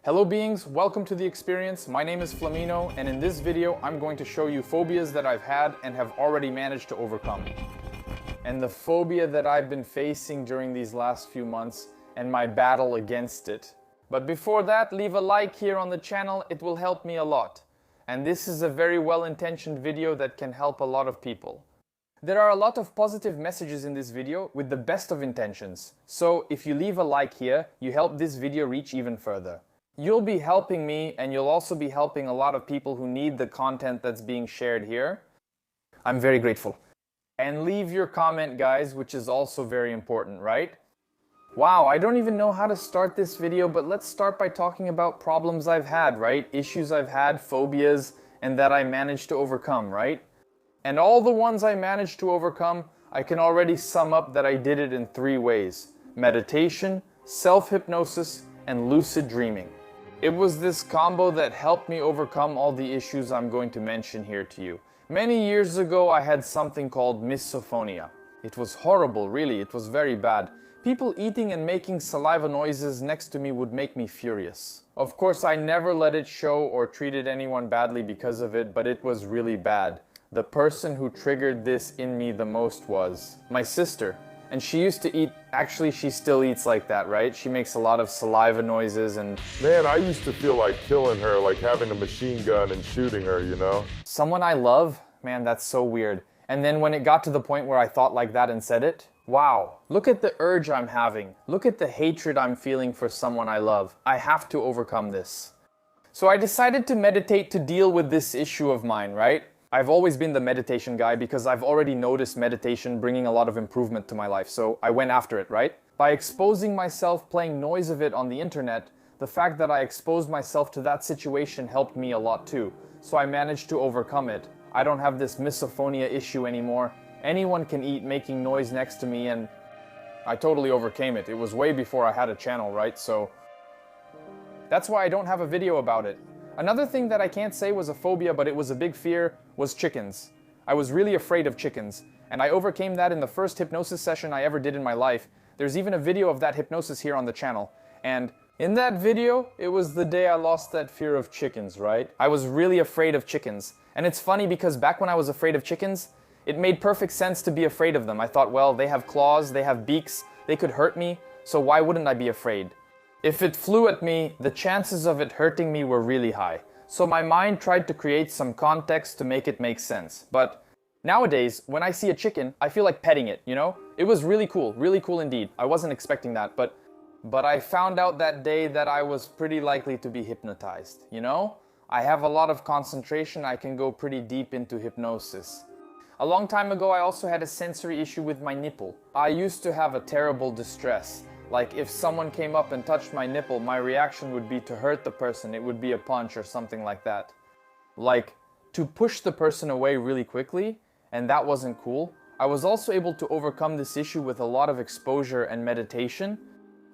Hello beings, welcome to the experience. My name is Flamino, and in this video I'm going to show you phobias that I've had and have already managed to overcome. And the phobia that I've been facing during these last few months and my battle against it. But before that, leave a like here on the channel, it will help me a lot. And this is a very well-intentioned video that can help a lot of people. There are a lot of positive messages in this video with the best of intentions. So if you leave a like here, you help this video reach even further. You'll be helping me, and you'll also be helping a lot of people who need the content that's being shared here. I'm very grateful. And leave your comment, guys, which is also very important, right? Wow, I don't even know how to start this video, but let's start by talking about problems I've had, right? Issues I've had, phobias, and that I managed to overcome, right? And all the ones I managed to overcome, I can already sum up that I did it in 3 ways: meditation, self-hypnosis, and lucid dreaming. It was this combo that helped me overcome all the issues I'm going to mention here to you. Many years ago, I had something called misophonia. It was horrible, really, it was very bad. People eating and making saliva noises next to me would make me furious. Of course, I never let it show or treated anyone badly because of it, but it was really bad. The person who triggered this in me the most was my sister. And she used to eat, actually she still eats like that, right? She makes a lot of saliva noises and... Man, I used to feel like killing her, like having a machine gun and shooting her, you know? Someone I love? Man, that's so weird. And then when it got to the point where I thought like that and said it, wow, look at the urge I'm having. Look at the hatred I'm feeling for someone I love. I have to overcome this. So I decided to meditate to deal with this issue of mine, right? I've always been the meditation guy because I've already noticed meditation bringing a lot of improvement to my life, so I went after it, right? By exposing myself playing noise of it on the internet, the fact that I exposed myself to that situation helped me a lot too, so I managed to overcome it. I don't have this misophonia issue anymore. Anyone can eat making noise next to me, and I totally overcame it. It was way before I had a channel, right? So that's why I don't have a video about it. Another thing that I can't say was a phobia, but it was a big fear, was chickens. I was really afraid of chickens, and I overcame that in the first hypnosis session I ever did in my life. There's even a video of that hypnosis here on the channel, and in that video, it was the day I lost that fear of chickens, right? I was really afraid of chickens, and it's funny because back when I was afraid of chickens, it made perfect sense to be afraid of them. I thought, well, they have claws, they have beaks, they could hurt me, so why wouldn't I be afraid? If it flew at me, the chances of it hurting me were really high. So my mind tried to create some context to make it make sense. But nowadays, when I see a chicken, I feel like petting it, you know? It was really cool indeed. I wasn't expecting that, but I found out that day that I was pretty likely to be hypnotized, you know? I have a lot of concentration, I can go pretty deep into hypnosis. A long time ago, I also had a sensory issue with my nipple. I used to have a terrible distress. Like if someone came up and touched my nipple, my reaction would be to hurt the person. It would be a punch or something like that. Like to push the person away really quickly, and that wasn't cool. I was also able to overcome this issue with a lot of exposure and meditation.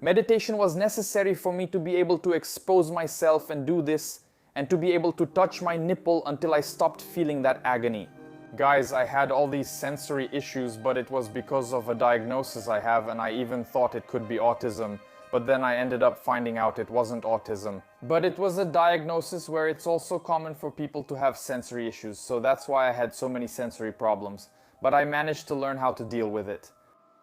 Meditation was necessary for me to be able to expose myself and do this, and to be able to touch my nipple until I stopped feeling that agony. Guys, I had all these sensory issues, but it was because of a diagnosis I have, and I even thought it could be autism, but then I ended up finding out it wasn't autism. But it was a diagnosis where it's also common for people to have sensory issues, so that's why I had so many sensory problems. But I managed to learn how to deal with it.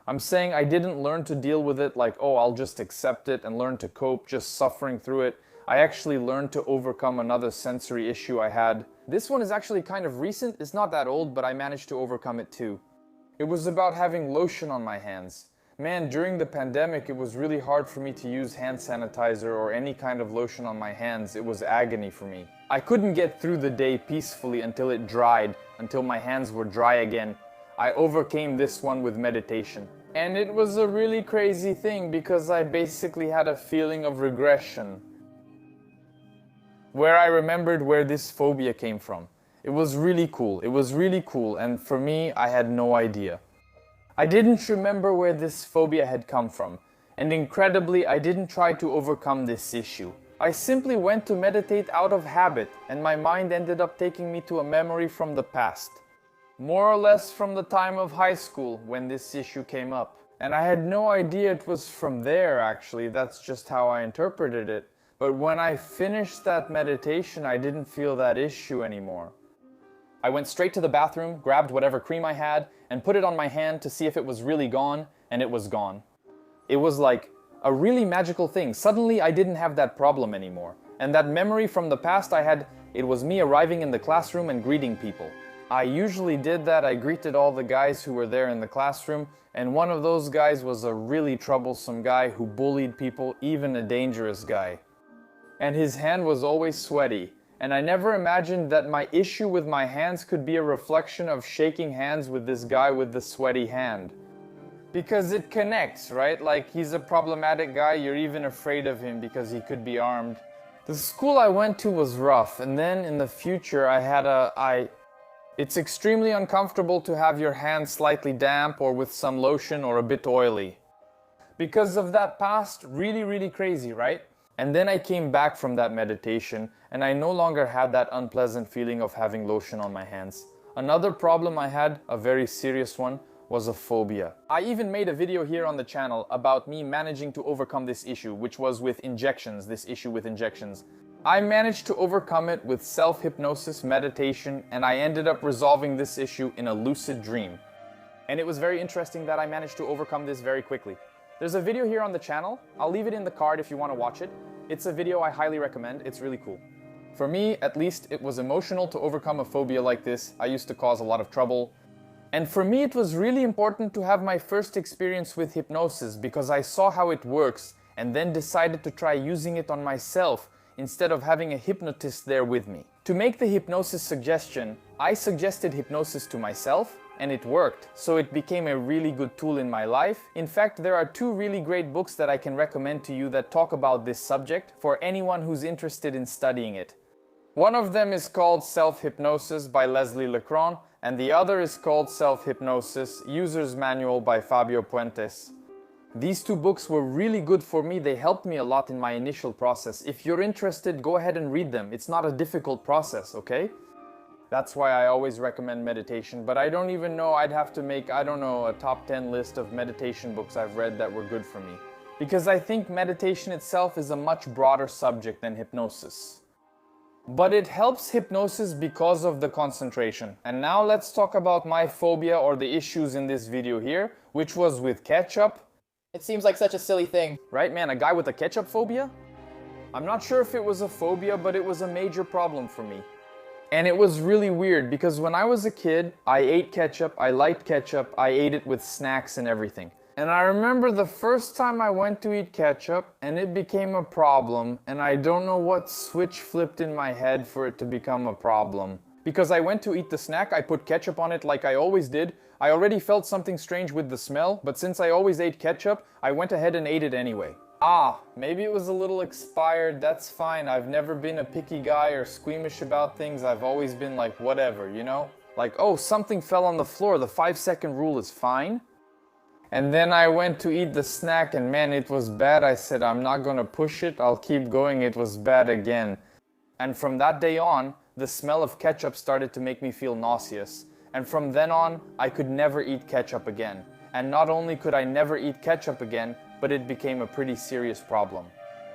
I'm saying I didn't learn to deal with it like, oh, I'll just accept it and learn to cope just suffering through it. I actually learned to overcome another sensory issue I had. This one is actually kind of recent, it's not that old, but I managed to overcome it too. It was about having lotion on my hands. Man, during the pandemic, it was really hard for me to use hand sanitizer or any kind of lotion on my hands. It was agony for me. I couldn't get through the day peacefully until it dried, until my hands were dry again. I overcame this one with meditation. And it was a really crazy thing because I basically had a feeling of regression, where I remembered where this phobia came from. It was really cool, and for me, I had no idea. I didn't remember where this phobia had come from, and incredibly, I didn't try to overcome this issue. I simply went to meditate out of habit, and my mind ended up taking me to a memory from the past. More or less from the time of high school, when this issue came up. And I had no idea it was from there, actually, that's just how I interpreted it. But when I finished that meditation, I didn't feel that issue anymore. I went straight to the bathroom, grabbed whatever cream I had, and put it on my hand to see if it was really gone, and it was gone. It was like a really magical thing. Suddenly I didn't have that problem anymore. And that memory from the past I had, it was me arriving in the classroom and greeting people. I usually did that. I greeted all the guys who were there in the classroom, and one of those guys was a really troublesome guy who bullied people, even a dangerous guy. And his hand was always sweaty. And I never imagined that my issue with my hands could be a reflection of shaking hands with this guy with the sweaty hand. Because it connects, right? Like, he's a problematic guy, you're even afraid of him because he could be armed. The school I went to was rough, and then in the future it's extremely uncomfortable to have your hands slightly damp or with some lotion or a bit oily. Because of that past, really crazy, right? And then I came back from that meditation, and I no longer had that unpleasant feeling of having lotion on my hands. Another problem I had, a very serious one, was a phobia. I even made a video here on the channel about me managing to overcome this issue, which was with injections, this issue with injections. I managed to overcome it with self-hypnosis, meditation, and I ended up resolving this issue in a lucid dream. And it was very interesting that I managed to overcome this very quickly. There's a video here on the channel. I'll leave it in the card if you want to watch it. It's a video I highly recommend. It's really cool. For me, at least, it was emotional to overcome a phobia like this. I used to cause a lot of trouble. And for me, it was really important to have my first experience with hypnosis because I saw how it works and then decided to try using it on myself instead of having a hypnotist there with me. To make the hypnosis suggestion, I suggested hypnosis to myself and it worked, so it became a really good tool in my life. In fact, there are two really great books that I can recommend to you that talk about this subject for anyone who's interested in studying it. One of them is called Self-Hypnosis by Leslie Lecron, and the other is called Self-Hypnosis, User's Manual by Fabio Puentes. These two books were really good for me. They helped me a lot in my initial process. If you're interested, go ahead and read them. It's not a difficult process, okay? That's why I always recommend meditation, but I don't even know, I'd have to make, I don't know, a top 10 list of meditation books I've read that were good for me. Because I think meditation itself is a much broader subject than hypnosis. But it helps hypnosis because of the concentration. And now let's talk about my phobia or the issues in this video here, which was with ketchup. It seems like such a silly thing. Right, man? A guy with a ketchup phobia? I'm not sure if it was a phobia, but it was a major problem for me. And it was really weird because when I was a kid, I ate ketchup, I liked ketchup, I ate it with snacks and everything. And I remember the first time I went to eat ketchup and it became a problem, and I don't know what switch flipped in my head for it to become a problem. Because I went to eat the snack, I put ketchup on it like I always did. I already felt something strange with the smell, but since I always ate ketchup, I went ahead and ate it anyway. Maybe it was a little expired, that's fine. I've never been a picky guy or squeamish about things. I've always been like, whatever, you know? Like, oh, something fell on the floor, the 5-second rule is fine. And then I went to eat the snack and man, it was bad. I said, I'm not gonna push it, I'll keep going. It was bad again. And from that day on, the smell of ketchup started to make me feel nauseous. And from then on, I could never eat ketchup again. And not only could I never eat ketchup again, but it became a pretty serious problem.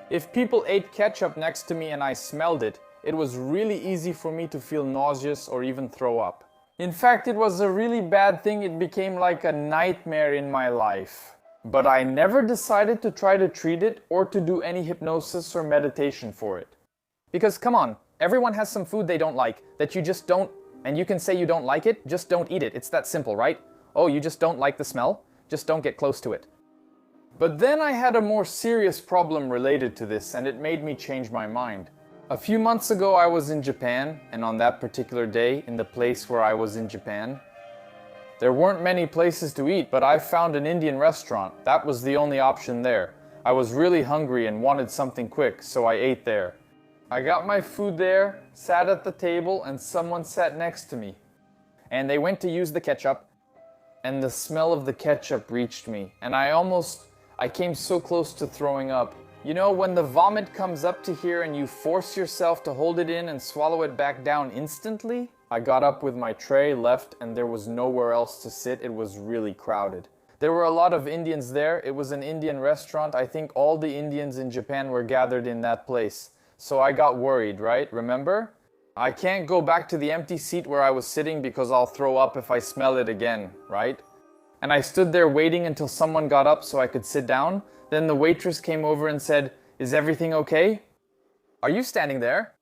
If people ate ketchup next to me and I smelled it, it was really easy for me to feel nauseous or even throw up. In fact, it was a really bad thing. It became like a nightmare in my life. But I never decided to try to treat it or to do any hypnosis or meditation for it. Because come on, everyone has some food they don't like that you just don't, and you can say you don't like it, just don't eat it. It's that simple, right? Oh, you just don't like the smell? Just don't get close to it. But then I had a more serious problem related to this, and it made me change my mind. A few months ago I was in Japan, and on that particular day, in the place where I was in Japan, there weren't many places to eat, but I found an Indian restaurant. That was the only option there. I was really hungry and wanted something quick, so I ate there. I got my food there, sat at the table, and someone sat next to me. And they went to use the ketchup, and the smell of the ketchup reached me, and I came so close to throwing up. You know, when the vomit comes up to here and you force yourself to hold it in and swallow it back down instantly? I got up with my tray, left, and there was nowhere else to sit. It was really crowded. There were a lot of Indians there. It was an Indian restaurant. I think all the Indians in Japan were gathered in that place. So I got worried, right? Remember? I can't go back to the empty seat where I was sitting because I'll throw up if I smell it again, right? And I stood there waiting until someone got up so I could sit down. Then the waitress came over and said, "Is everything okay? Are you standing there?"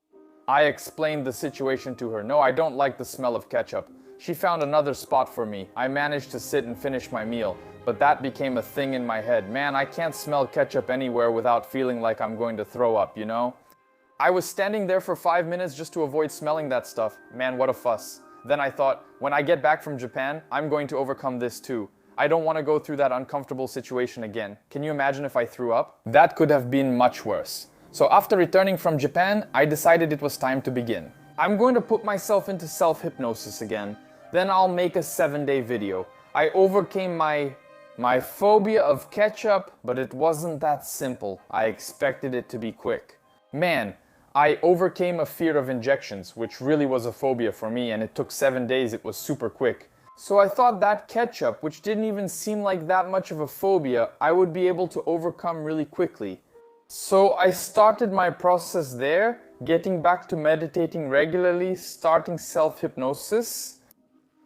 I explained the situation to her. No, I don't like the smell of ketchup. She found another spot for me. I managed to sit and finish my meal, but that became a thing in my head. Man, I can't smell ketchup anywhere without feeling like I'm going to throw up, you know? I was standing there for 5 minutes just to avoid smelling that stuff. Man, what a fuss. Then I thought, when I get back from Japan, I'm going to overcome this too. I don't want to go through that uncomfortable situation again. Can you imagine if I threw up? That could have been much worse. So after returning from Japan, I decided it was time to begin. I'm going to put myself into self-hypnosis again. Then I'll make a 7-day video. I overcame my phobia of ketchup, but it wasn't that simple. I expected it to be quick. Man, I overcame a fear of injections, which really was a phobia for me, and it took 7 days. It was super quick. So I thought that ketchup, which didn't even seem like that much of a phobia, I would be able to overcome really quickly. So I started my process there, getting back to meditating regularly, starting self-hypnosis.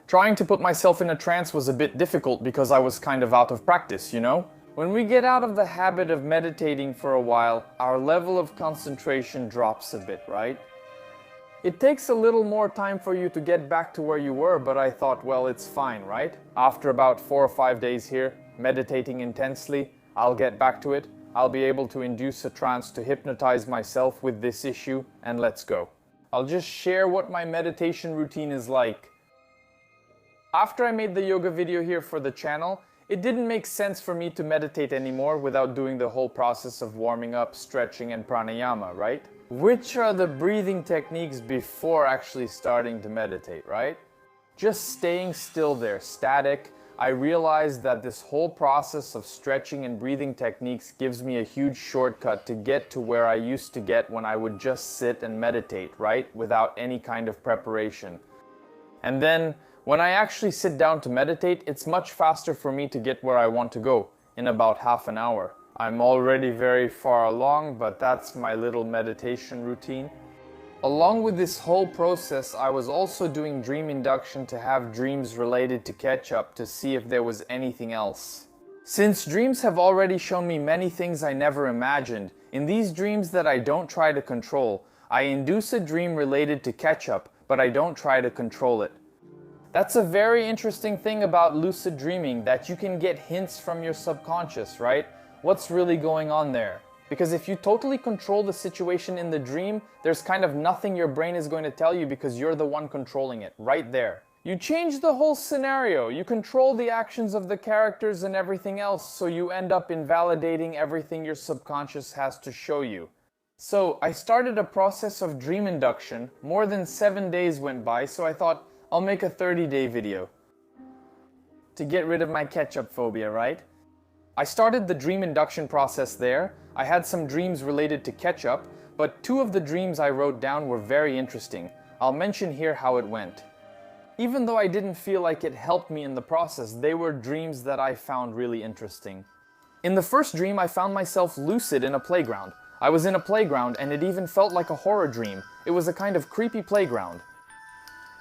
Trying to put myself in a trance was a bit difficult because I was kind of out of practice, you know? When we get out of the habit of meditating for a while, our level of concentration drops a bit, right? It takes a little more time for you to get back to where you were, but I thought, well, it's fine, right? After about 4 or 5 days here, meditating intensely, I'll get back to it. I'll be able to induce a trance to hypnotize myself with this issue, and let's go. I'll just share what my meditation routine is like. After I made the yoga video here for the channel, it didn't make sense for me to meditate anymore without doing the whole process of warming up, stretching, and pranayama, right? Which are the breathing techniques before actually starting to meditate, right? Just staying still there, static. I realized that this whole process of stretching and breathing techniques gives me a huge shortcut to get to where I used to get when I would just sit and meditate, right? Without any kind of preparation. And then, when I actually sit down to meditate, it's much faster for me to get where I want to go in about half an hour. I'm already very far along, but that's my little meditation routine. Along with this whole process, I was also doing dream induction to have dreams related to Ketchup to see if there was anything else. Since dreams have already shown me many things I never imagined, in these dreams that I don't try to control, I induce a dream related to Ketchup, but I don't try to control it. That's a very interesting thing about lucid dreaming, that you can get hints from your subconscious, right? What's really going on there? Because if you totally control the situation in the dream, there's kind of nothing your brain is going to tell you because you're the one controlling it, right there. You change the whole scenario, you control the actions of the characters and everything else, so you end up invalidating everything your subconscious has to show you. So I started a process of dream induction. More than 7 days went by, so I thought, I'll make a 30-day video to get rid of my ketchup phobia, right? I started the dream induction process there. I had some dreams related to ketchup, but 2 of the dreams I wrote down were very interesting. I'll mention here how it went. Even though I didn't feel like it helped me in the process, they were dreams that I found really interesting. In the first dream, I found myself lucid in a playground. I was in a playground and it even felt like a horror dream. It was a kind of creepy playground.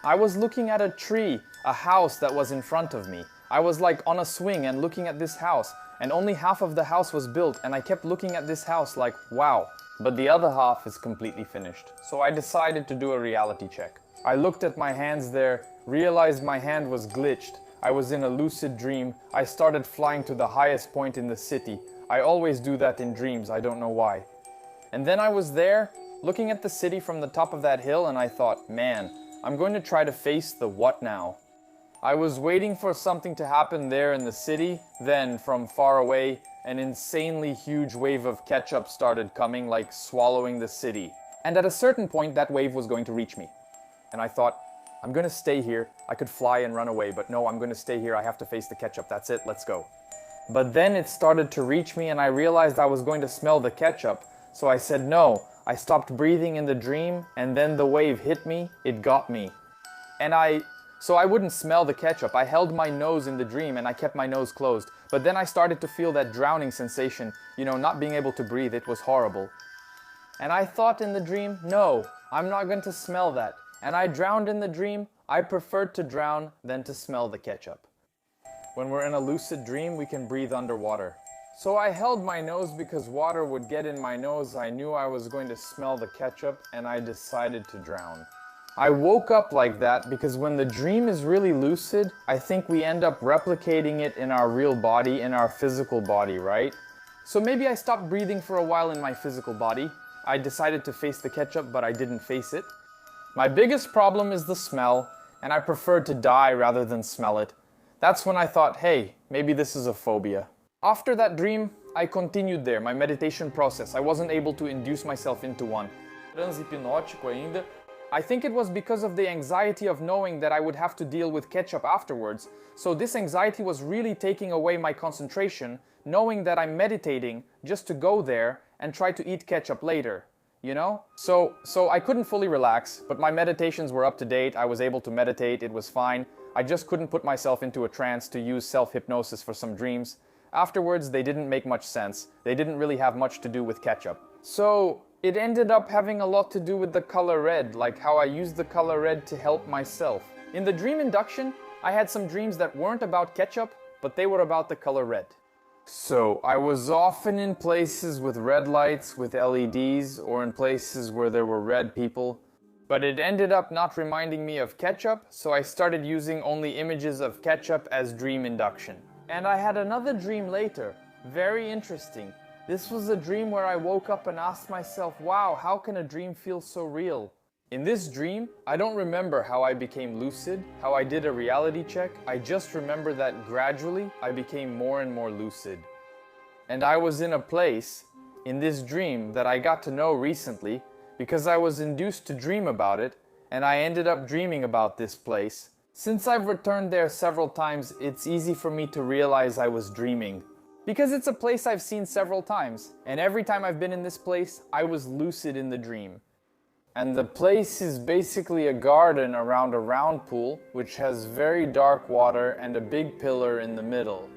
I was looking at a tree, a house that was in front of me. I was like on a swing and looking at this house, and only half of the house was built, and I kept looking at this house like, wow. But the other half is completely finished. So I decided to do a reality check. I looked at my hands there, realized my hand was glitched. I was in a lucid dream. I started flying to the highest point in the city. I always do that in dreams, I don't know why. And then I was there, looking at the city from the top of that hill, and I thought, man, I'm going to try to face the what now. I was waiting for something to happen there in the city, then from far away, an insanely huge wave of ketchup started coming, like swallowing the city. And at a certain point, that wave was going to reach me. And I thought, I'm going to stay here. I could fly and run away, but no, I'm going to stay here. I have to face the ketchup. That's it. Let's go. But then it started to reach me and I realized I was going to smell the ketchup. So I said no. I stopped breathing in the dream and then the wave hit me. It got me. And I So I wouldn't smell the ketchup. I held my nose in the dream and I kept my nose closed. But then I started to feel that drowning sensation, not being able to breathe. It was horrible. And I thought in the dream, no, I'm not going to smell that. And I drowned in the dream. I preferred to drown than to smell the ketchup. When we're in a lucid dream, we can breathe underwater. So I held my nose because water would get in my nose. I knew I was going to smell the ketchup and I decided to drown. I woke up like that because when the dream is really lucid, I think we end up replicating it in our real body, in our physical body, right? So maybe I stopped breathing for a while in my physical body. I decided to face the ketchup, but I didn't face it. My biggest problem is the smell, and I preferred to die rather than smell it. That's when I thought, hey, maybe this is a phobia. After that dream, I continued there, my meditation process. I wasn't able to induce myself into one. I think it was because of the anxiety of knowing that I would have to deal with ketchup afterwards. So this anxiety was really taking away my concentration, knowing that I'm meditating just to go there and try to eat ketchup later, So I couldn't fully relax, but my meditations were up to date. I was able to meditate, it was fine. I just couldn't put myself into a trance to use self-hypnosis for some dreams. Afterwards, they didn't make much sense. They didn't really have much to do with ketchup. So it ended up having a lot to do with the color red, like how I used the color red to help myself. In the dream induction, I had some dreams that weren't about ketchup, but they were about the color red. So I was often in places with red lights, with LEDs, or in places where there were red people. But it ended up not reminding me of ketchup, so I started using only images of ketchup as dream induction. And I had another dream later, very interesting. This was a dream where I woke up and asked myself, wow, how can a dream feel so real? In this dream, I don't remember how I became lucid, how I did a reality check. I just remember that gradually I became more and more lucid. And I was in a place, in this dream, that I got to know recently because I was induced to dream about it, and I ended up dreaming about this place. Since I've returned there several times, it's easy for me to realize I was dreaming. Because it's a place I've seen several times, and every time I've been in this place, I was lucid in the dream. And the place is basically a garden around a round pool, which has very dark water and a big pillar in the middle.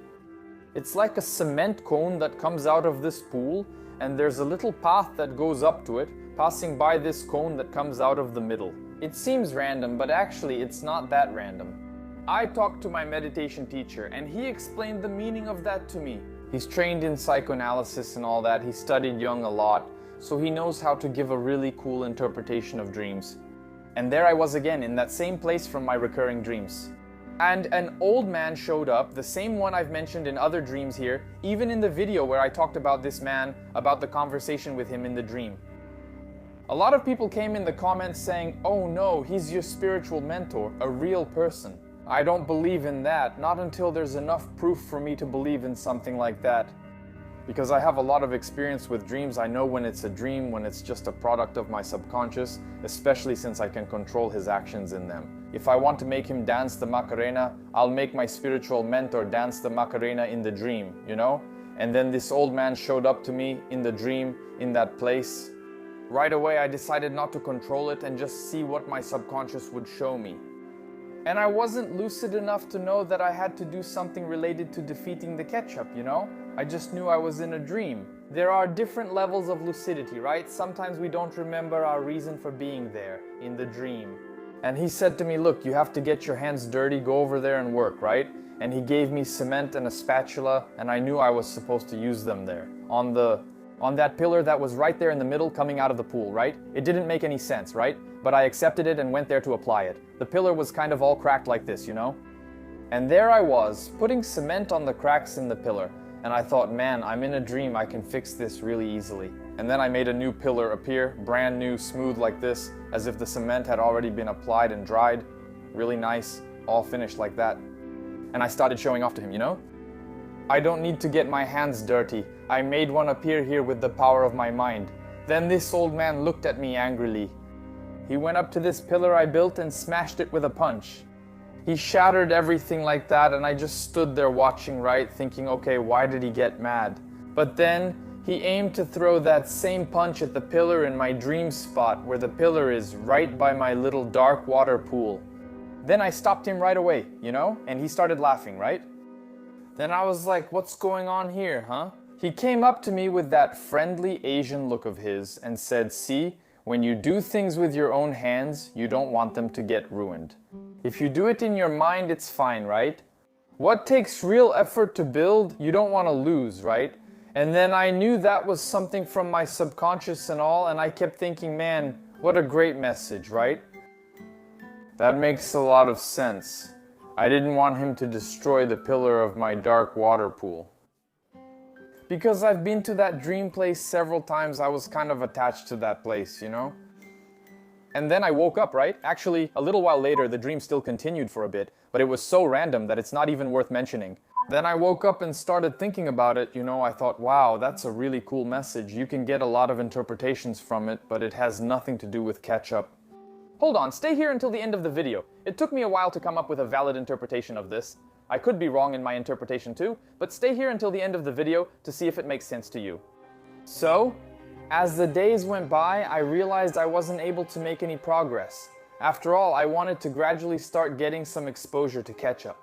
It's like a cement cone that comes out of this pool, and there's a little path that goes up to it, passing by this cone that comes out of the middle. It seems random, but actually it's not that random. I talked to my meditation teacher, and he explained the meaning of that to me. He's trained in psychoanalysis and all that. He studied Jung a lot, so he knows how to give a really cool interpretation of dreams. And there I was again, in that same place from my recurring dreams. And an old man showed up, the same one I've mentioned in other dreams here, even in the video where I talked about this man, about the conversation with him in the dream. A lot of people came in the comments saying, oh no, he's your spiritual mentor, a real person. I don't believe in that, not until there's enough proof for me to believe in something like that. Because I have a lot of experience with dreams, I know when it's a dream, when it's just a product of my subconscious, especially since I can control his actions in them. If I want to make him dance the Macarena, I'll make my spiritual mentor dance the Macarena in the dream, And then this old man showed up to me in the dream, in that place. Right away I decided not to control it and just see what my subconscious would show me. And I wasn't lucid enough to know that I had to do something related to defeating the ketchup, I just knew I was in a dream. There are different levels of lucidity, right? Sometimes we don't remember our reason for being there, in the dream. And he said to me, look, you have to get your hands dirty, go over there and work, right? And he gave me cement and a spatula, and I knew I was supposed to use them there. On that pillar that was right there in the middle coming out of the pool, right? It didn't make any sense, right? But I accepted it and went there to apply it. The pillar was kind of all cracked like this, And there I was, putting cement on the cracks in the pillar. And I thought, man, I'm in a dream, I can fix this really easily. And then I made a new pillar appear, brand new, smooth like this, as if the cement had already been applied and dried. Really nice, all finished like that. And I started showing off to him, I don't need to get my hands dirty. I made one appear here with the power of my mind. Then this old man looked at me angrily. He went up to this pillar I built and smashed it with a punch. He shattered everything like that, and I just stood there watching, right, thinking, okay, why did he get mad? But then he aimed to throw that same punch at the pillar in my dream spot, where the pillar is, right by my little dark water pool. Then I stopped him right away, you know? And he started laughing, right? Then I was like, what's going on here, huh? He came up to me with that friendly Asian look of his and said, see, when you do things with your own hands, you don't want them to get ruined. If you do it in your mind, it's fine, right? What takes real effort to build, you don't want to lose, right? And then I knew that was something from my subconscious and all, and I kept thinking, man, what a great message, right? That makes a lot of sense. I didn't want him to destroy the pillar of my dark water pool. Because I've been to that dream place several times, I was kind of attached to that place, you know? And then I woke up, right? Actually, a little while later, the dream still continued for a bit, but it was so random that it's not even worth mentioning. Then I woke up and started thinking about it, you know, I thought, wow, that's a really cool message. You can get a lot of interpretations from it, but it has nothing to do with ketchup. Hold on, stay here until the end of the video. It took me a while to come up with a valid interpretation of this. I could be wrong in my interpretation too, but stay here until the end of the video to see if it makes sense to you. So, as the days went by, I realized I wasn't able to make any progress. After all, I wanted to gradually start getting some exposure to ketchup.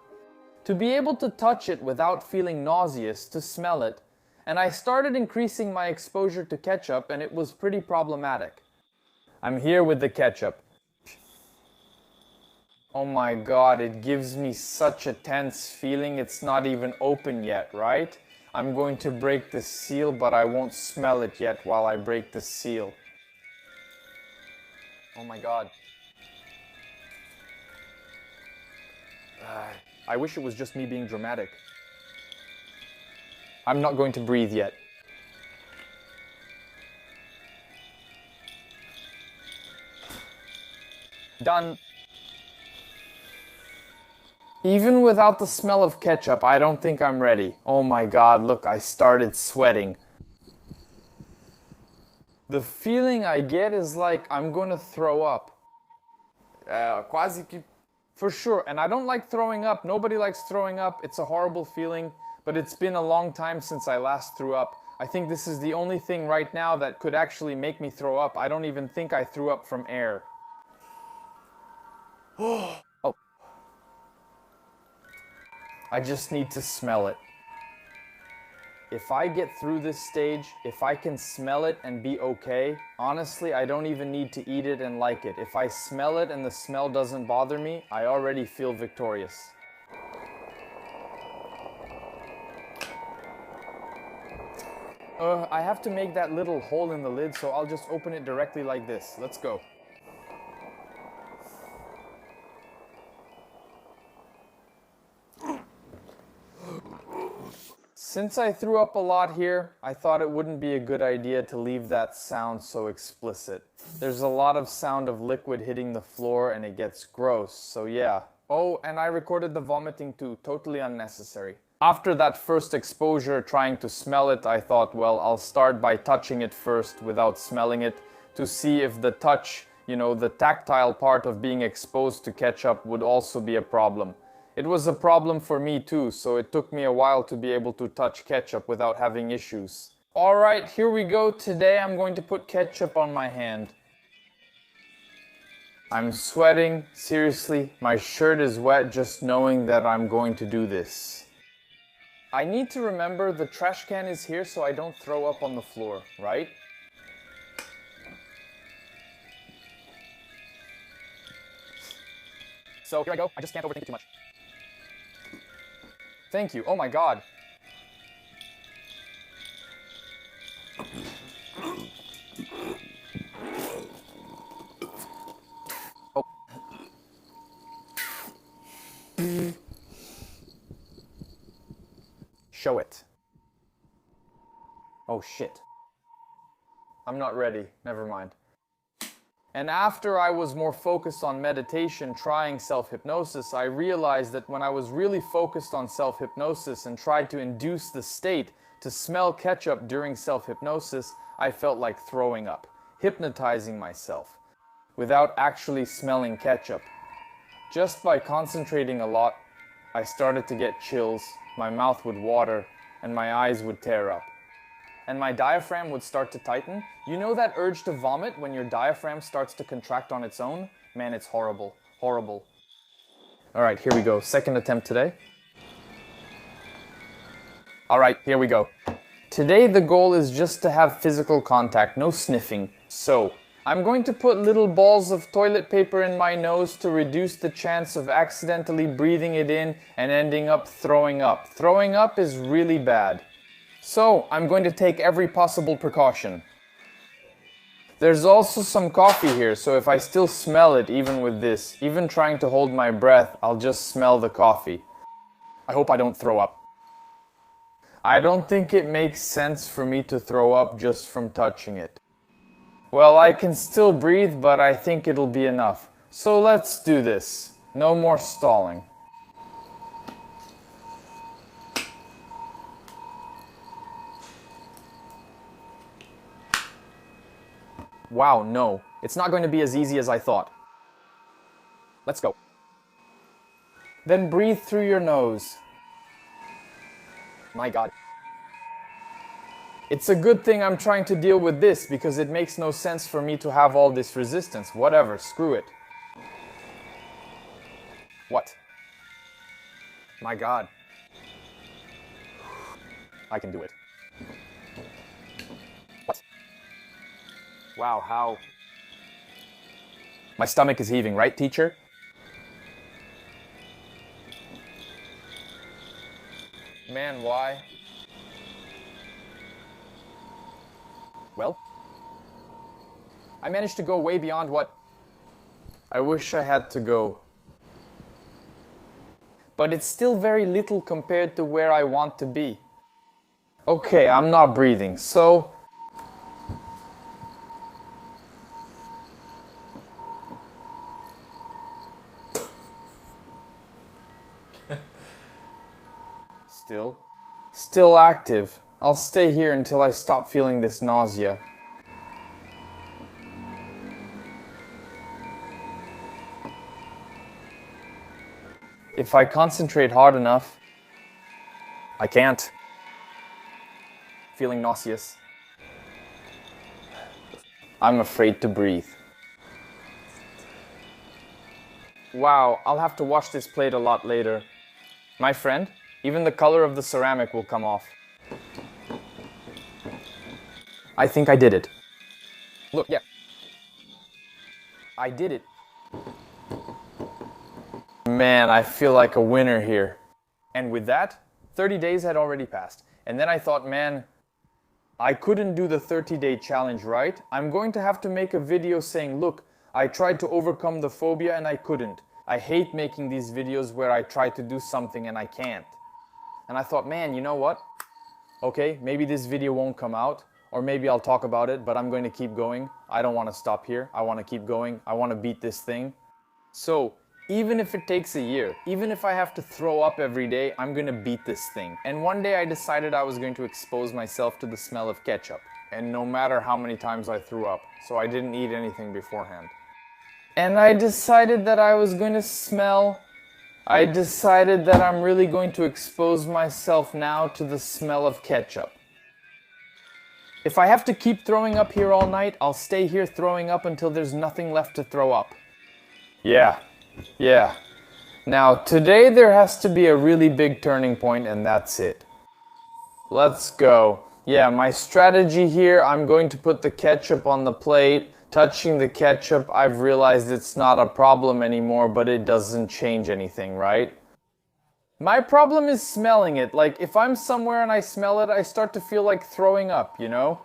To be able to touch it without feeling nauseous, to smell it, and I started increasing my exposure to ketchup and it was pretty problematic. I'm here with the ketchup. Oh my god, it gives me such a tense feeling. It's not even open yet, right? I'm going to break the seal, but I won't smell it yet while I break the seal. Oh my god. I wish it was just me being dramatic. I'm not going to breathe yet. Done. Even without the smell of ketchup, I don't think I'm ready. Oh my god, look, I started sweating. The feeling I get is like I'm going to throw up. Quasi que for sure. And I don't like throwing up. Nobody likes throwing up. It's a horrible feeling, but it's been a long time since I last threw up. I think this is the only thing right now that could actually make me throw up. I don't even think I threw up from air. Oh. I just need to smell it. If I get through this stage, if I can smell it and be okay, honestly, I don't even need to eat it and like it. If I smell it and the smell doesn't bother me, I already feel victorious. I have to make that little hole in the lid, so I'll just open it directly like this. Let's go. Since I threw up a lot here, I thought it wouldn't be a good idea to leave that sound so explicit. There's a lot of sound of liquid hitting the floor and it gets gross, so yeah. Oh, and I recorded the vomiting too, totally unnecessary. After that first exposure trying to smell it, I thought, well, I'll start by touching it first without smelling it to see if the touch, you know, the tactile part of being exposed to ketchup would also be a problem. It was a problem for me too, so it took me a while to be able to touch ketchup without having issues. Alright, here we go. Today I'm going to put ketchup on my hand. I'm sweating, seriously, my shirt is wet just knowing that I'm going to do this. I need to remember the trash can is here so I don't throw up on the floor, right? So here I go, I just can't overthink it too much. Thank you. Oh my god. Oh. Show it. Oh shit. I'm not ready. Never mind. And after I was more focused on meditation, trying self-hypnosis, I realized that when I was really focused on self-hypnosis and tried to induce the state to smell ketchup during self-hypnosis, I felt like throwing up, hypnotizing myself, without actually smelling ketchup. Just by concentrating a lot, I started to get chills, my mouth would water, and my eyes would tear up. And my diaphragm would start to tighten. You know that urge to vomit when your diaphragm starts to contract on its own? Man, it's horrible. Horrible. Alright, here we go. Second attempt today. Alright, here we go. Today the goal is just to have physical contact, no sniffing. So, I'm going to put little balls of toilet paper in my nose to reduce the chance of accidentally breathing it in and ending up throwing up. Throwing up is really bad. So, I'm going to take every possible precaution. There's also some coffee here, so if I still smell it even with this, even trying to hold my breath, I'll just smell the coffee. I hope I don't throw up. I don't think it makes sense for me to throw up just from touching it. Well, I can still breathe, but I think it'll be enough. So let's do this. No more stalling. Wow, no. It's not going to be as easy as I thought. Let's go. Then breathe through your nose. My God. It's a good thing I'm trying to deal with this because it makes no sense for me to have all this resistance. Whatever, screw it. What? My God. I can do it. What? Wow, how? My stomach is heaving, right, teacher? Man, why? Well, I managed to go way beyond what I wish I had to go. But it's still very little compared to where I want to be. Okay, I'm not breathing, so Still active. I'll stay here until I stop feeling this nausea. If I concentrate hard enough, I can't. Feeling nauseous. I'm afraid to breathe. Wow, I'll have to wash this plate a lot later. My friend, even the color of the ceramic will come off. I think I did it. Look, yeah. I did it. Man, I feel like a winner here. And with that, 30 days had already passed. And then I thought, man, I couldn't do the 30-day challenge, right? I'm going to have to make a video saying, look, I tried to overcome the phobia and I couldn't. I hate making these videos where I try to do something and I can't. And I thought, man, you know what? Okay, maybe this video won't come out, or maybe I'll talk about it, but I'm going to keep going. I don't want to stop here. I want to keep going. I want to beat this thing. So, even if it takes a year, even if I have to throw up every day, I'm going to beat this thing. And one day I decided I was going to expose myself to the smell of ketchup. And no matter how many times I threw up, so I didn't eat anything beforehand. And I decided that I was going to I decided that I'm really going to expose myself now to the smell of ketchup. If I have to keep throwing up here all night, I'll stay here throwing up until there's nothing left to throw up. Yeah. Now, today there has to be a really big turning point, and that's it. Let's go. Yeah, my strategy here, I'm going to put the ketchup on the plate. Touching the ketchup, I've realized it's not a problem anymore, but it doesn't change anything, right? My problem is smelling it. Like, if I'm somewhere and I smell it, I start to feel like throwing up, you know?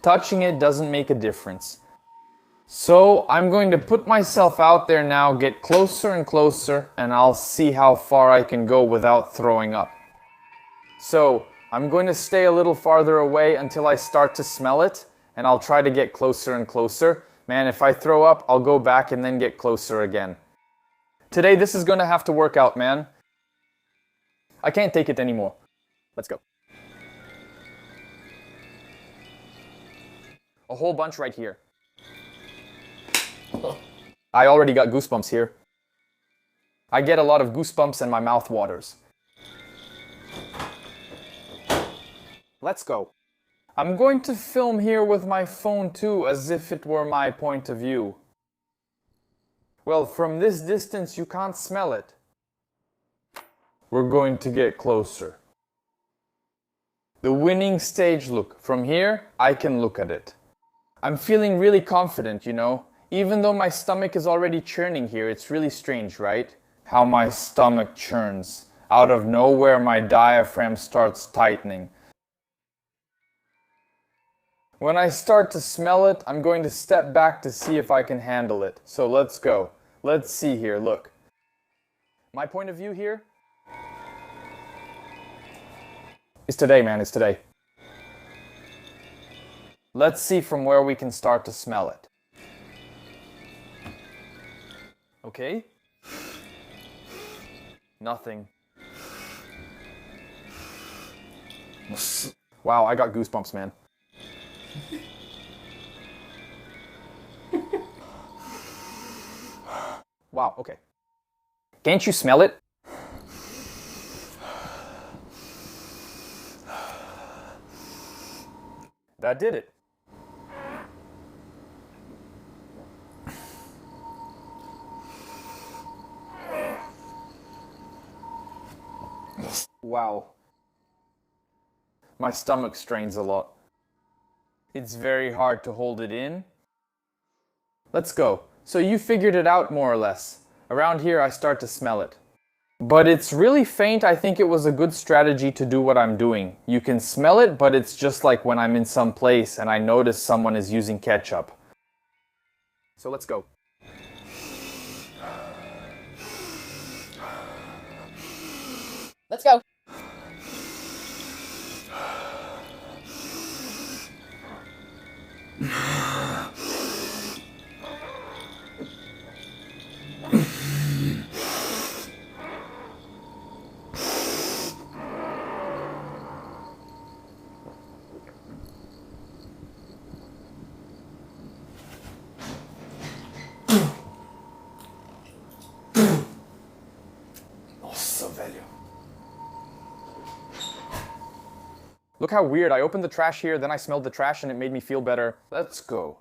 Touching it doesn't make a difference. So, I'm going to put myself out there now, get closer and closer, and I'll see how far I can go without throwing up. So, I'm going to stay a little farther away until I start to smell it. And I'll try to get closer and closer. Man, if I throw up, I'll go back and then get closer again. Today, this is gonna have to work out, man. I can't take it anymore. Let's go. A whole bunch right here. I already got goosebumps here. I get a lot of goosebumps and my mouth waters. Let's go. I'm going to film here with my phone too, as if it were my point of view. Well, from this distance you can't smell it. We're going to get closer. The winning stage look. From here, I can look at it. I'm feeling really confident, you know. Even though my stomach is already churning here, it's really strange, right? How my stomach churns. Out of nowhere, my diaphragm starts tightening. When I start to smell it, I'm going to step back to see if I can handle it. So let's go. Let's see here, look. My point of view here is today, man, it's today. Let's see from where we can start to smell it. Okay. Nothing. Wow, I got goosebumps, man. Wow, okay. Can't you smell it? That did it. Wow. My stomach strains a lot. It's very hard to hold it in. Let's go. So you figured it out more or less. Around here I start to smell it. But it's really faint. I think it was a good strategy to do what I'm doing. You can smell it, but it's just like when I'm in some place and I notice someone is using ketchup. So let's go. Let's go. Look how weird. I opened the trash here, then I smelled the trash and it made me feel better. Let's go.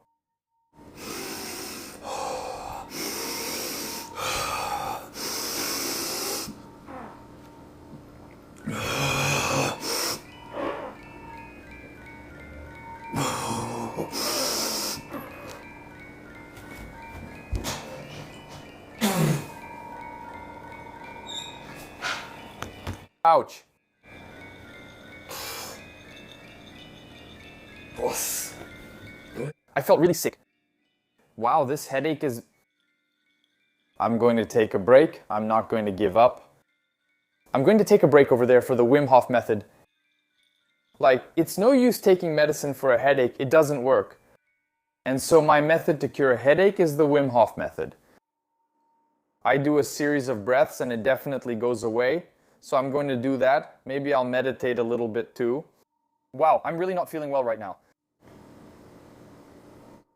Ouch. I felt really sick. Wow, this headache is... I'm going to take a break. I'm not going to give up. I'm going to take a break over there for the Wim Hof method. Like, it's no use taking medicine for a headache. It doesn't work. And so my method to cure a headache is the Wim Hof method. I do a series of breaths and it definitely goes away. So I'm going to do that. Maybe I'll meditate a little bit too. Wow, I'm really not feeling well right now.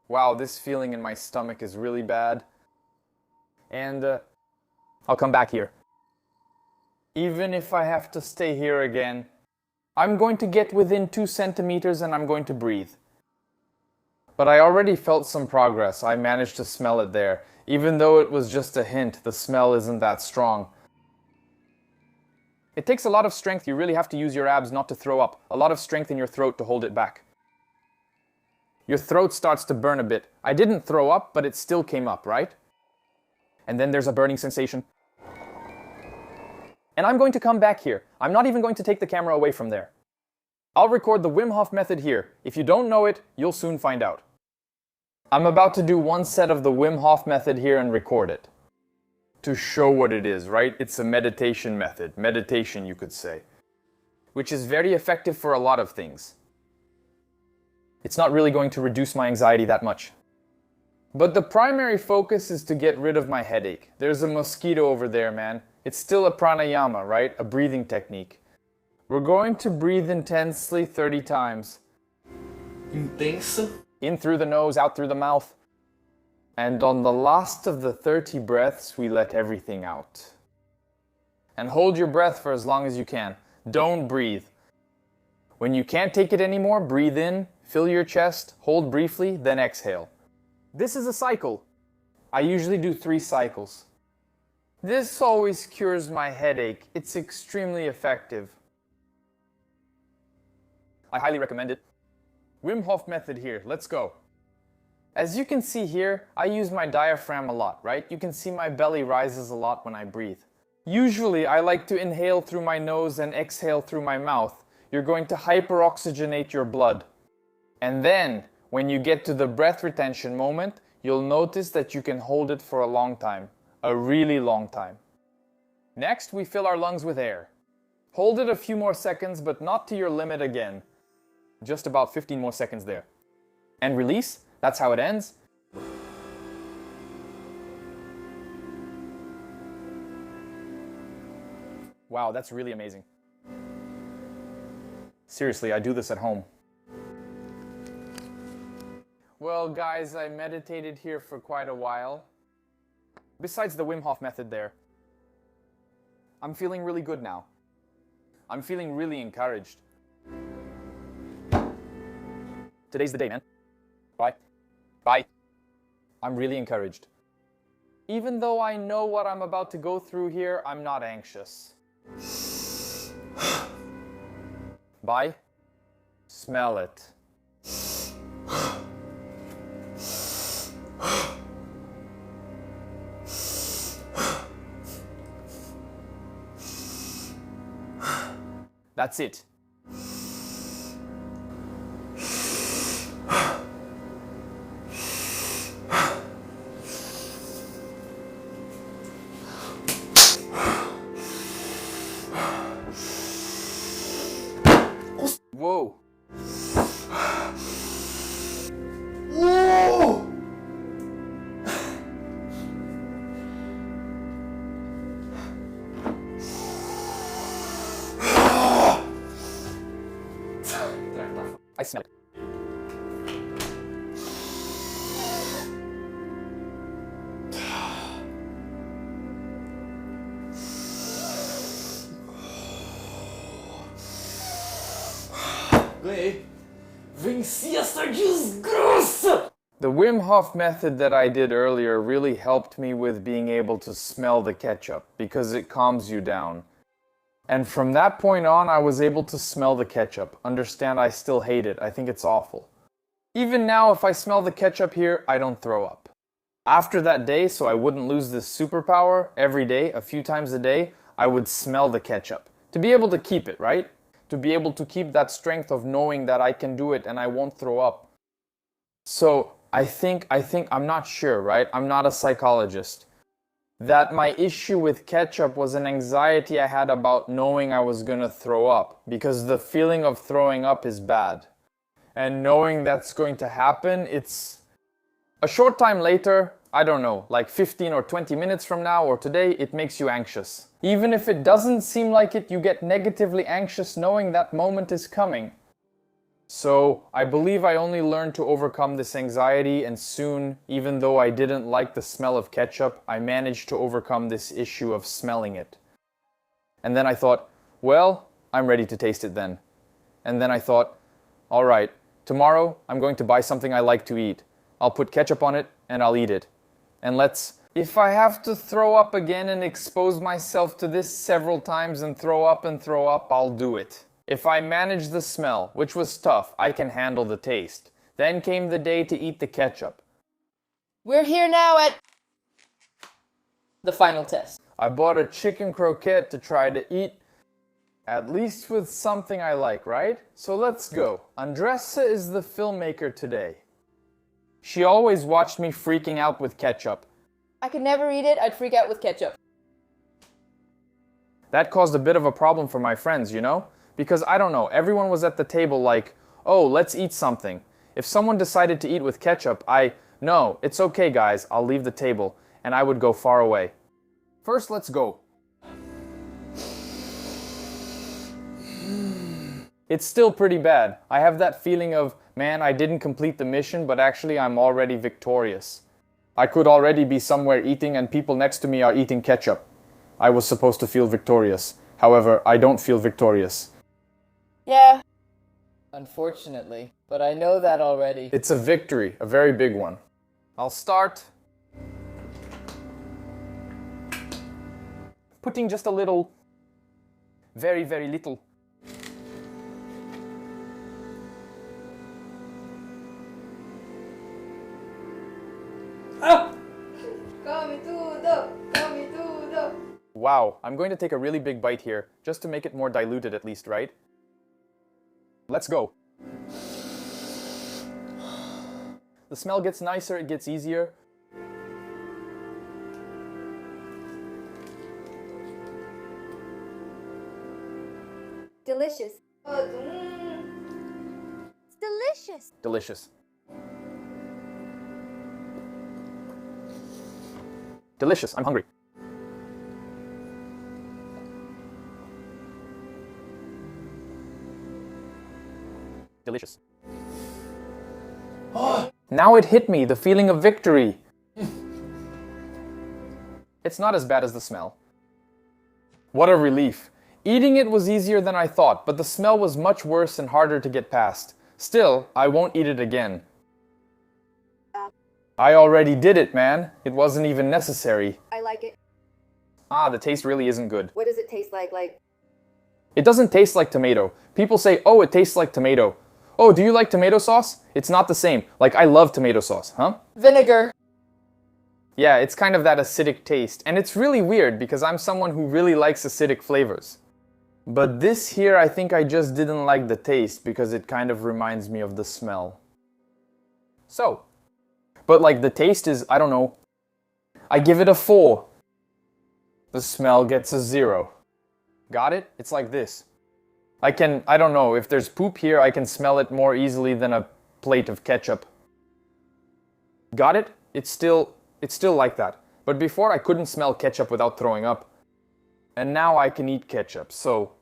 Wow, this feeling in my stomach is really bad. And I'll come back here. Even if I have to stay here again, I'm going to get within 2 centimeters and I'm going to breathe. But I already felt some progress. I managed to smell it there. Even though it was just a hint, the smell isn't that strong. It takes a lot of strength. You really have to use your abs not to throw up. A lot of strength in your throat to hold it back. Your throat starts to burn a bit. I didn't throw up, but it still came up, right? And then there's a burning sensation. And I'm going to come back here. I'm not even going to take the camera away from there. I'll record the Wim Hof method here. If you don't know it, you'll soon find out. I'm about to do one set of the Wim Hof method here and record it. To show what it is, right? It's a meditation method. Meditation, you could say. Which is very effective for a lot of things. It's not really going to reduce my anxiety that much. But the primary focus is to get rid of my headache. There's a mosquito over there, man. It's still a pranayama, right? A breathing technique. We're going to breathe intensely 30 times. Intenso. In through the nose, out through the mouth. And on the last of the 30 breaths, we let everything out. And hold your breath for as long as you can. Don't breathe. When you can't take it anymore, breathe in, fill your chest, hold briefly, then exhale. This is a cycle. I usually do 3 cycles. This always cures my headache. It's extremely effective. I highly recommend it. Wim Hof method here, let's go. As you can see here, I use my diaphragm a lot, right? You can see my belly rises a lot when I breathe. Usually I like to inhale through my nose and exhale through my mouth. You're going to hyperoxygenate your blood. And then, when you get to the breath retention moment, you'll notice that you can hold it for a long time. A really long time. Next, we fill our lungs with air. Hold it a few more seconds, but not to your limit again. Just about 15 more seconds there. And release. That's how it ends. Wow, that's really amazing. Seriously, I do this at home. Well, guys, I meditated here for quite a while. Besides the Wim Hof method there, I'm feeling really good now. I'm feeling really encouraged. Today's the day, man. Bye. Bye. I'm really encouraged. Even though I know what I'm about to go through here, I'm not anxious. Bye. Smell it. That's it. Whoa. Whoa! I smell it. Venci essa desgraça! The Wim Hof method that I did earlier really helped me with being able to smell the ketchup because it calms you down. And from that point on, I was able to smell the ketchup. Understand, I still hate it. I think it's awful. Even now, if I smell the ketchup here, I don't throw up. After that day, so I wouldn't lose this superpower, every day, a few times a day, I would smell the ketchup. To be able to keep it, right? To be able to keep that strength of knowing that I can do it and I won't throw up. So I think, I'm not sure, right? I'm not a psychologist. That my issue with ketchup was an anxiety I had about knowing I was gonna throw up, because the feeling of throwing up is bad. And knowing that's going to happen, it's a short time later, I don't know, like 15 or 20 minutes from now or today, it makes you anxious. Even if it doesn't seem like it, you get negatively anxious knowing that moment is coming. So I believe I only learned to overcome this anxiety, and soon, even though I didn't like the smell of ketchup, I managed to overcome this issue of smelling it. And then I thought, well, I'm ready to taste it then. And then I thought, all right, tomorrow I'm going to buy something I like to eat. I'll put ketchup on it and I'll eat it. And if I have to throw up again and expose myself to this several times and throw up, I'll do it. If I manage the smell, which was tough, I can handle the taste. Then came the day to eat the ketchup. We're here now at the final test. I bought a chicken croquette to try to eat, at least with something I like, right? So let's go. Andressa is the filmmaker today. She always watched me freaking out with ketchup. I could never eat it, I'd freak out with ketchup. That caused a bit of a problem for my friends, you know? Because I don't know, everyone was at the table like, oh, let's eat something. If someone decided to eat with ketchup, no, it's okay guys, I'll leave the table, and I would go far away. First, let's go. It's still pretty bad. I have that feeling of, man, I didn't complete the mission, but actually I'm already victorious. I could already be somewhere eating and people next to me are eating ketchup. I was supposed to feel victorious. However, I don't feel victorious. Yeah. Unfortunately, but I know that already. It's a victory, a very big one. I'll start putting just a little, very, very little. Ah! Come tudo! Come tudo! Wow, I'm going to take a really big bite here, just to make it more diluted at least, right? Let's go. The smell gets nicer, it gets easier. Delicious. It's delicious. Delicious. Delicious, I'm hungry. Delicious. Now it hit me, the feeling of victory. It's not as bad as the smell. What a relief. Eating it was easier than I thought, but the smell was much worse and harder to get past. Still, I won't eat it again. I already did it, man. It wasn't even necessary. I like it. Ah, the taste really isn't good. What does it taste like? It doesn't taste like tomato. People say, oh, it tastes like tomato. Oh, do you like tomato sauce? It's not the same. Like, I love tomato sauce, huh? Vinegar. Yeah, it's kind of that acidic taste. And it's really weird because I'm someone who really likes acidic flavors. But this here, I think I just didn't like the taste because it kind of reminds me of the smell. So, but like the taste is, I don't know. I give it a 4. The smell gets a 0. Got it? It's like this. I don't know, if there's poop here, I can smell it more easily than a plate of ketchup. Got it? It's still like that. But before I couldn't smell ketchup without throwing up. And now I can eat ketchup, so...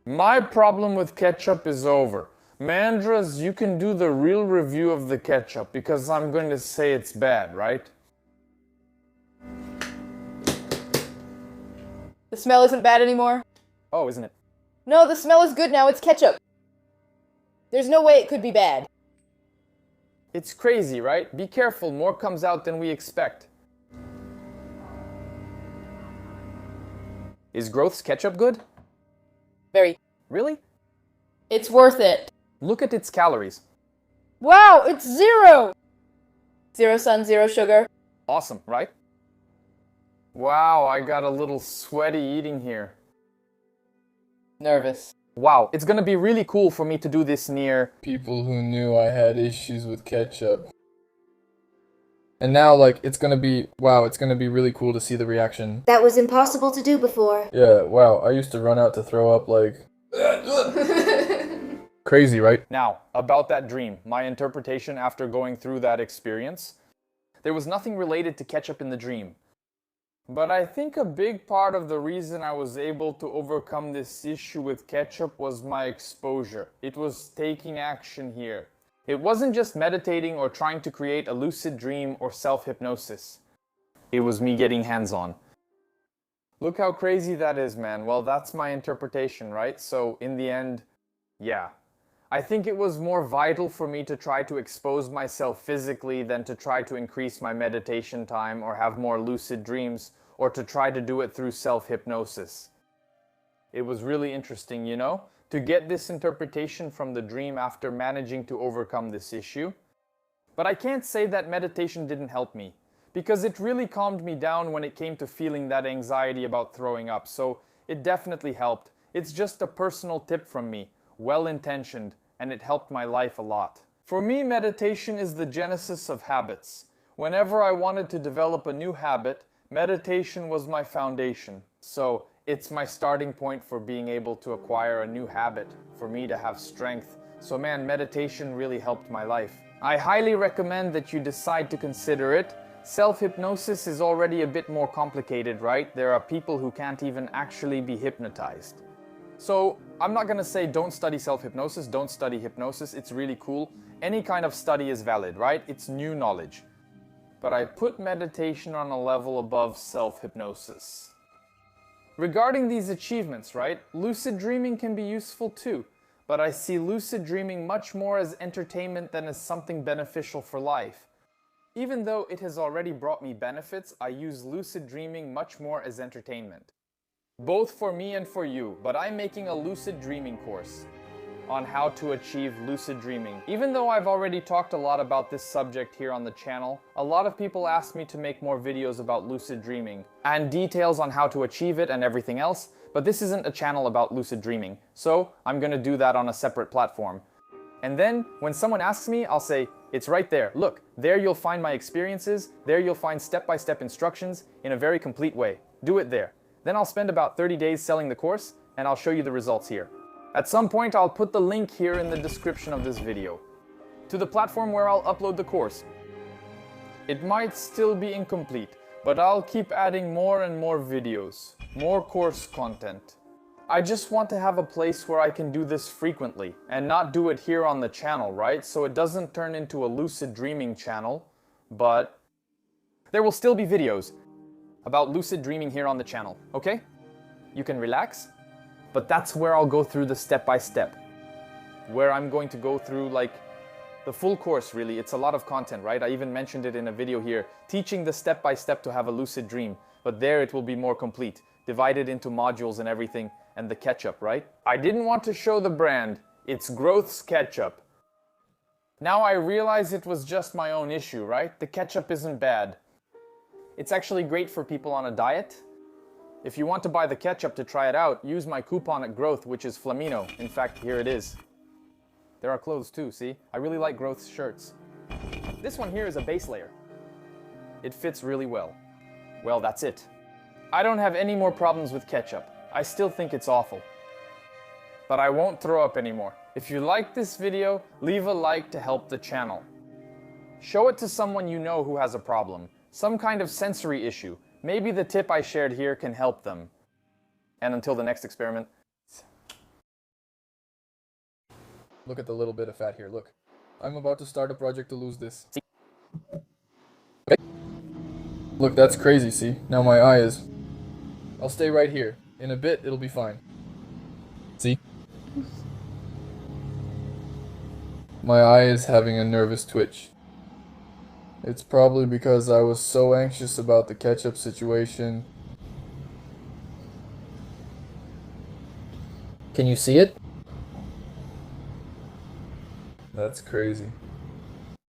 My problem with ketchup is over. Mandras, you can do the real review of the ketchup, because I'm going to say it's bad, right? The smell isn't bad anymore? Oh, isn't it? No, the smell is good now, it's ketchup. There's no way it could be bad. It's crazy, right? Be careful, more comes out than we expect. Is Growth's ketchup good? Very. Really? It's worth it. Look at its calories. Wow, it's 0! 0 sun, 0 sugar. Awesome, right? Wow, I got a little sweaty eating here. Nervous. Wow, it's gonna be really cool for me to do this near... people who knew I had issues with ketchup. And now, like, it's gonna be really cool to see the reaction. That was impossible to do before. Yeah, wow, I used to run out to throw up, like... Crazy, right? Now, about that dream, my interpretation after going through that experience, there was nothing related to ketchup in the dream. But I think a big part of the reason I was able to overcome this issue with ketchup was my exposure. It was taking action here. It wasn't just meditating or trying to create a lucid dream or self-hypnosis. It was me getting hands-on. Look how crazy that is, man. Well, that's my interpretation, right? So, in the end, yeah. I think it was more vital for me to try to expose myself physically than to try to increase my meditation time or have more lucid dreams or to try to do it through self-hypnosis. It was really interesting, you know, to get this interpretation from the dream after managing to overcome this issue. But I can't say that meditation didn't help me, because it really calmed me down when it came to feeling that anxiety about throwing up, so it definitely helped. It's just a personal tip from me, well-intentioned, and it helped my life a lot. For me, meditation is the genesis of habits. Whenever I wanted to develop a new habit, meditation was my foundation. So it's my starting point for being able to acquire a new habit, for me to have strength. So man, meditation really helped my life. I highly recommend that you decide to consider it. Self-hypnosis is already a bit more complicated, right? There are people who can't even actually be hypnotized. So, I'm not gonna say don't study self-hypnosis, don't study hypnosis, it's really cool. Any kind of study is valid, right? It's new knowledge. But I put meditation on a level above self-hypnosis. Regarding these achievements, right? Lucid dreaming can be useful too, but I see lucid dreaming much more as entertainment than as something beneficial for life. Even though it has already brought me benefits, I use lucid dreaming much more as entertainment. both for me and for you, but I'm making a lucid dreaming course on how to achieve lucid dreaming. Even though I've already talked a lot about this subject here on the channel, a lot of people ask me to make more videos about lucid dreaming and details on how to achieve it and everything else, but this isn't a channel about lucid dreaming, so I'm gonna do that on a separate platform. And then, when someone asks me, I'll say, it's right there. Look, there you'll find my experiences, there you'll find step-by-step instructions in a very complete way. Do it there. Then I'll spend about 30 days selling the course, and I'll show you the results here. At some point, I'll put the link here in the description of this video to the platform where I'll upload the course. It might still be incomplete, but I'll keep adding more and more videos, more course content. I just want to have a place where I can do this frequently and not do it here on the channel, right? So it doesn't turn into a lucid dreaming channel, but there will still be videos about lucid dreaming here on the channel, okay? You can relax. But that's where I'll go through the step-by-step, where I'm going to go through like the full course really. It's a lot of content, right? I even mentioned it in a video here, teaching the step-by-step to have a lucid dream, but there it will be more complete, divided into modules and everything, and the ketchup, right? I didn't want to show the brand. It's Growth's Ketchup. Now I realize it was just my own issue, right? The ketchup isn't bad. It's actually great for people on a diet. If you want to buy the ketchup to try it out, use my coupon at Growth, which is Flamino. In fact, here it is. There are clothes too, see? I really like Growth's shirts. This one here is a base layer. It fits really well. Well, that's it. I don't have any more problems with ketchup. I still think it's awful. But I won't throw up anymore. If you like this video, leave a like to help the channel. Show it to someone you know who has a problem, some kind of sensory issue. Maybe the tip I shared here can help them. And until the next experiment. Look at the little bit of fat here, look. I'm about to start a project to lose this. Okay. Look, that's crazy, see? Now my eye is... I'll stay right here. In a bit, it'll be fine. See? My eye is having a nervous twitch. It's probably because I was so anxious about the ketchup situation. Can you see it? That's crazy.